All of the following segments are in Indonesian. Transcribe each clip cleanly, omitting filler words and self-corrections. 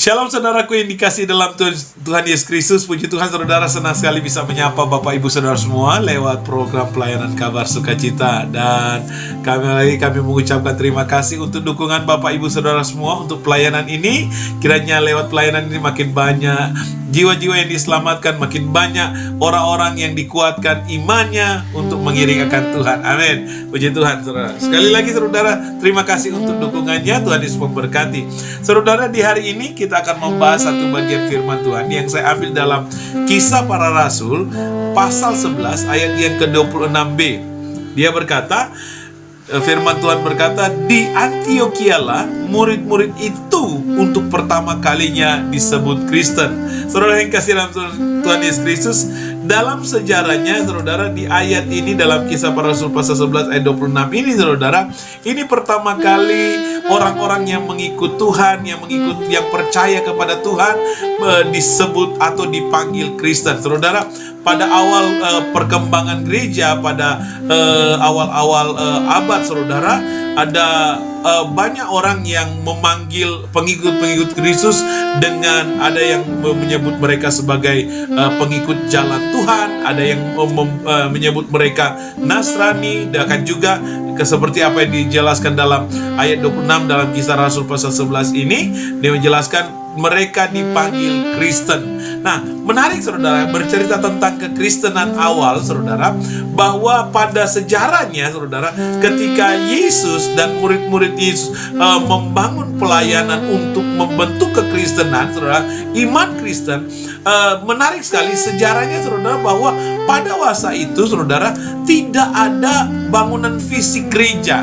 Shalom saudaraku yang dikasih dalam Tuhan Yesus Kristus. Puji Tuhan saudara, senang sekali bisa menyapa Bapak Ibu Saudara semua lewat program pelayanan kabar sukacita. Dan kami mengucapkan terima kasih untuk dukungan Bapak Ibu Saudara semua untuk pelayanan ini. Kiranya lewat pelayanan ini makin banyak jiwa-jiwa yang diselamatkan, makin banyak orang-orang yang dikuatkan imannya untuk mengiring akan Tuhan. Amin. Puji Tuhan saudara. Sekali lagi saudara, terima kasih untuk dukungannya. Tuhan Yesus memberkati. Saudara, di hari ini kita akan membahas satu bagian firman Tuhan yang saya ambil dalam Kisah Para Rasul pasal 11 ayat yang ke-26b. Dia berkata, firman Tuhan berkata, di Antiochialah murid-murid itu untuk pertama kalinya disebut Kristen. Saudara yang kasih dalam Tuhan Yesus Kristus, dalam sejarahnya saudara, di ayat ini dalam Kisah Para Rasul pasal 11 ayat 26 ini saudara, ini pertama kali orang-orang yang mengikut Tuhan, yang percaya kepada Tuhan disebut atau dipanggil Kristen. Saudara, pada awal perkembangan gereja, pada awal-awal abad saudara, ada banyak orang yang memanggil pengikut-pengikut Kristus dengan ada yang menyebut mereka sebagai pengikut jalan Tuhan, ada yang menyebut mereka Nasrani, dan juga seperti apa yang dijelaskan dalam ayat 26 dalam Kisah Rasul pasal 11 ini, dia menjelaskan mereka dipanggil Kristen. Nah, menarik saudara, bercerita tentang kekristenan awal saudara, bahwa pada sejarahnya saudara, ketika Yesus dan murid-murid Yesus membangun pelayanan untuk membentuk kekristenan saudara, iman Kristen, menarik sekali sejarahnya saudara, bahwa pada masa itu saudara tidak ada bangunan fisik gereja.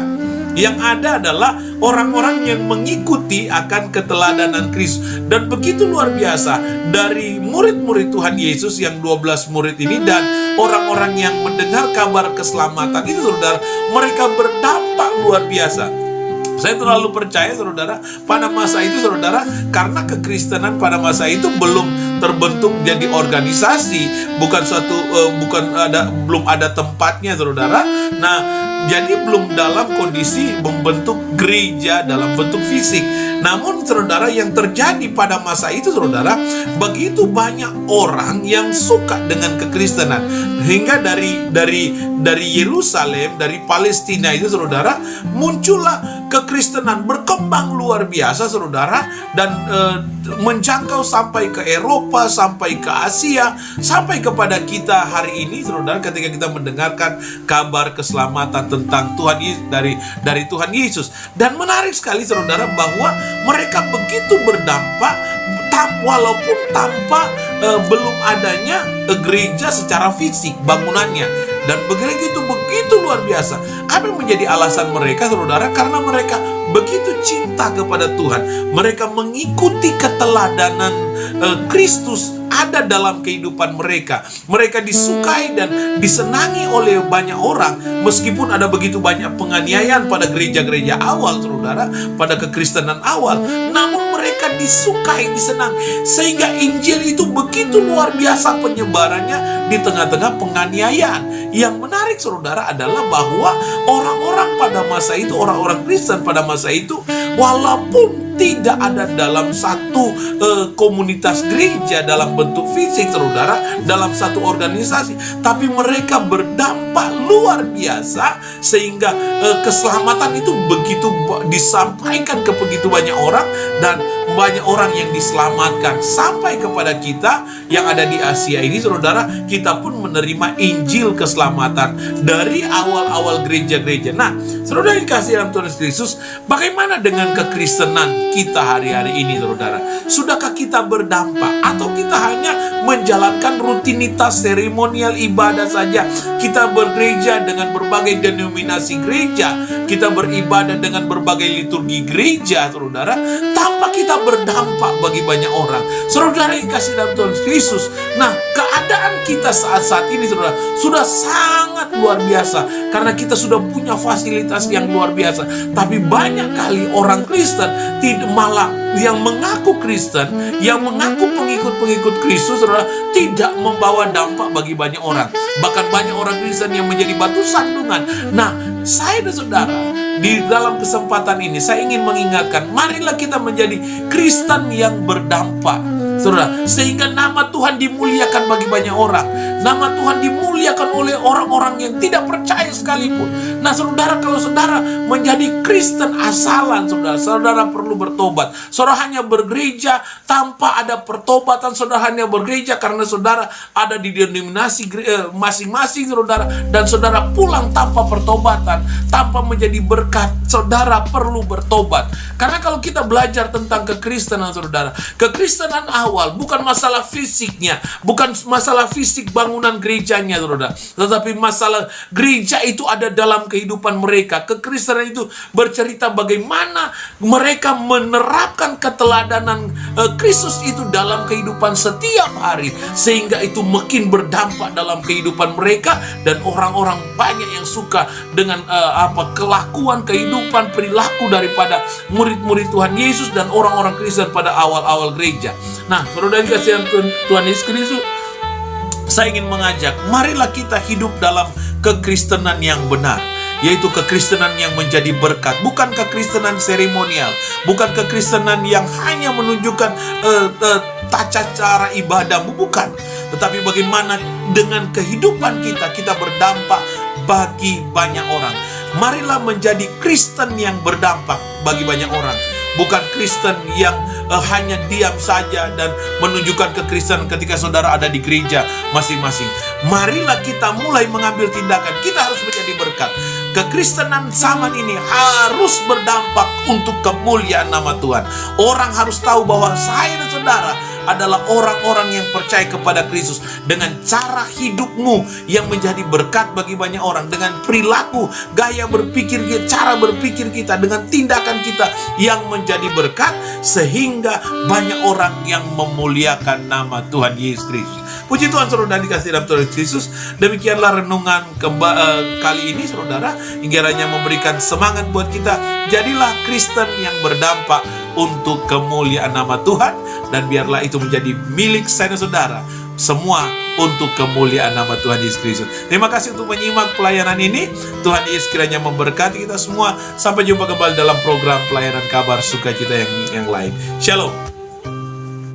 Yang ada adalah orang-orang yang mengikuti akan keteladanan Kristus. Dan begitu luar biasa, dari murid-murid Tuhan Yesus yang 12 murid ini dan orang-orang yang mendengar kabar keselamatan itu saudara, mereka berdampak luar biasa. Saya terlalu percaya saudara, pada masa itu saudara, karena kekristenan pada masa itu belum terbentuk jadi organisasi, belum ada tempatnya saudara. Nah, jadi belum dalam kondisi membentuk gereja dalam bentuk fisik. Namun saudara, yang terjadi pada masa itu saudara, begitu banyak orang yang suka dengan kekristenan, hingga dari Yerusalem, dari Palestina itu saudara, muncullah kekristenan berkembang luar biasa saudara, dan menjangkau sampai ke Eropa, sampai ke Asia, sampai kepada kita hari ini saudara, ketika kita mendengarkan kabar keselamatan tentang Tuhan Yesus, dari Tuhan Yesus. Dan menarik sekali saudara, bahwa mereka begitu berdampak walaupun tanpa belum adanya gereja secara fisik bangunannya. Dan begitu luar biasa. Apa yang menjadi alasan mereka saudara? Karena mereka begitu cinta kepada Tuhan. Mereka mengikuti keteladanan Kristus ada dalam kehidupan mereka. Mereka disukai dan disenangi oleh banyak orang, meskipun ada begitu banyak penganiayaan pada gereja-gereja awal saudara, pada kekristenan awal. Namun mereka disukai, disenangi, sehingga Injil itu begitu luar biasa penyebarannya di tengah-tengah penganiayaan. Yang menarik saudara adalah bahwa orang-orang pada masa itu, orang-orang Kristen pada masa itu, walaupun tidak ada dalam satu komunitas gereja dalam bentuk fisik saudara, dalam satu organisasi, tapi mereka berdampak luar biasa, sehingga keselamatan itu begitu disampaikan ke begitu banyak orang, dan banyak orang yang diselamatkan sampai kepada kita yang ada di Asia ini saudara. Kita pun menerima Injil keselamatan dari awal-awal gereja-gereja. Nah saudara yang dikasihi dalam Tuhan Yesus, bagaimana dengan kekristenan kita hari-hari ini saudara? Sudahkah kita berdampak, atau kita hanya menjalankan rutinitas seremonial ibadah saja? Kita bergereja dengan berbagai denominasi gereja, kita beribadah dengan berbagai liturgi gereja saudara, tanpa kita berdampak bagi banyak orang. Saudara yang kasih dalam Tuhan Yesus, nah keadaan kita saat ini saudara sudah sangat luar biasa, karena kita sudah punya fasilitas yang luar biasa. Tapi banyak kali orang Kristen malah yang mengaku Kristen, yang mengaku pengikut-pengikut Kristus saudara, tidak membawa dampak bagi banyak orang. Bahkan banyak orang Kristen yang menjadi batu sandungan. Nah, saya dan saudara, di dalam kesempatan ini saya ingin mengingatkan, marilah kita menjadi Kristen yang berdampak, saudara, sehingga nama Tuhan dimuliakan bagi banyak orang. Nama Tuhan dimuliakan oleh orang-orang yang tidak percaya sekalipun. Nah, saudara, kalau saudara menjadi Kristen asalan, saudara perlu bertobat. Saudara hanya bergereja tanpa ada pertobatan. Saudara hanya bergereja karena saudara ada di denominasi masing-masing, saudara, dan saudara pulang tanpa pertobatan, tanpa menjadi berkat. Saudara perlu bertobat. Karena kalau kita belajar tentang kekristenan, saudara, kekristenan awal bukan masalah fisiknya, bukan masalah fisik bangunan gerejanya, saudara, tetapi masalah gereja itu ada dalam kehidupan mereka. Kekristenan itu bercerita bagaimana mereka menerapkan keteladanan Kristus itu dalam kehidupan setiap hari, sehingga itu makin berdampak dalam kehidupan mereka, dan orang-orang banyak yang suka dengan kelakuan, kehidupan, perilaku daripada murid-murid Tuhan Yesus dan orang-orang Kristen pada awal-awal gereja. Nah, saudara dikasihi Tuhan Yesus Kristus, saya ingin mengajak, marilah kita hidup dalam kekristenan yang benar, yaitu kekristenan yang menjadi berkat, bukan kekristenan seremonial, bukan kekristenan yang hanya menunjukkan tata cara ibadahmu, bukan, tetapi bagaimana dengan kehidupan kita berdampak bagi banyak orang. Marilah menjadi Kristen yang berdampak bagi banyak orang, bukan Kristen yang hanya diam saja dan menunjukkan kekristenan ketika saudara ada di gereja masing-masing. Marilah kita mulai mengambil tindakan. Kita harus menjadi berkat. Kekristenan zaman ini harus berdampak untuk kemuliaan nama Tuhan. Orang harus tahu bahwa saya dan saudara adalah orang-orang yang percaya kepada Kristus, dengan cara hidupmu yang menjadi berkat bagi banyak orang, dengan perilaku, gaya berpikir, cara berpikir kita, dengan tindakan kita yang menjadi berkat, sehingga banyak orang yang memuliakan nama Tuhan Yesus Kristus. Puji Tuhan, saudara dikasihi dalam Tuhan Yesus. Demikianlah renungan kali ini, saudara, kiranya memberikan semangat buat kita. Jadilah Kristen yang berdampak untuk kemuliaan nama Tuhan, dan biarlah itu menjadi milik saya dan saudara semua untuk kemuliaan nama Tuhan Yesus Kristus. Terima kasih untuk menyimak pelayanan ini. Tuhan Yesus kiranya memberkati kita semua. Sampai jumpa kembali dalam program pelayanan kabar sukacita yang lain. Shalom.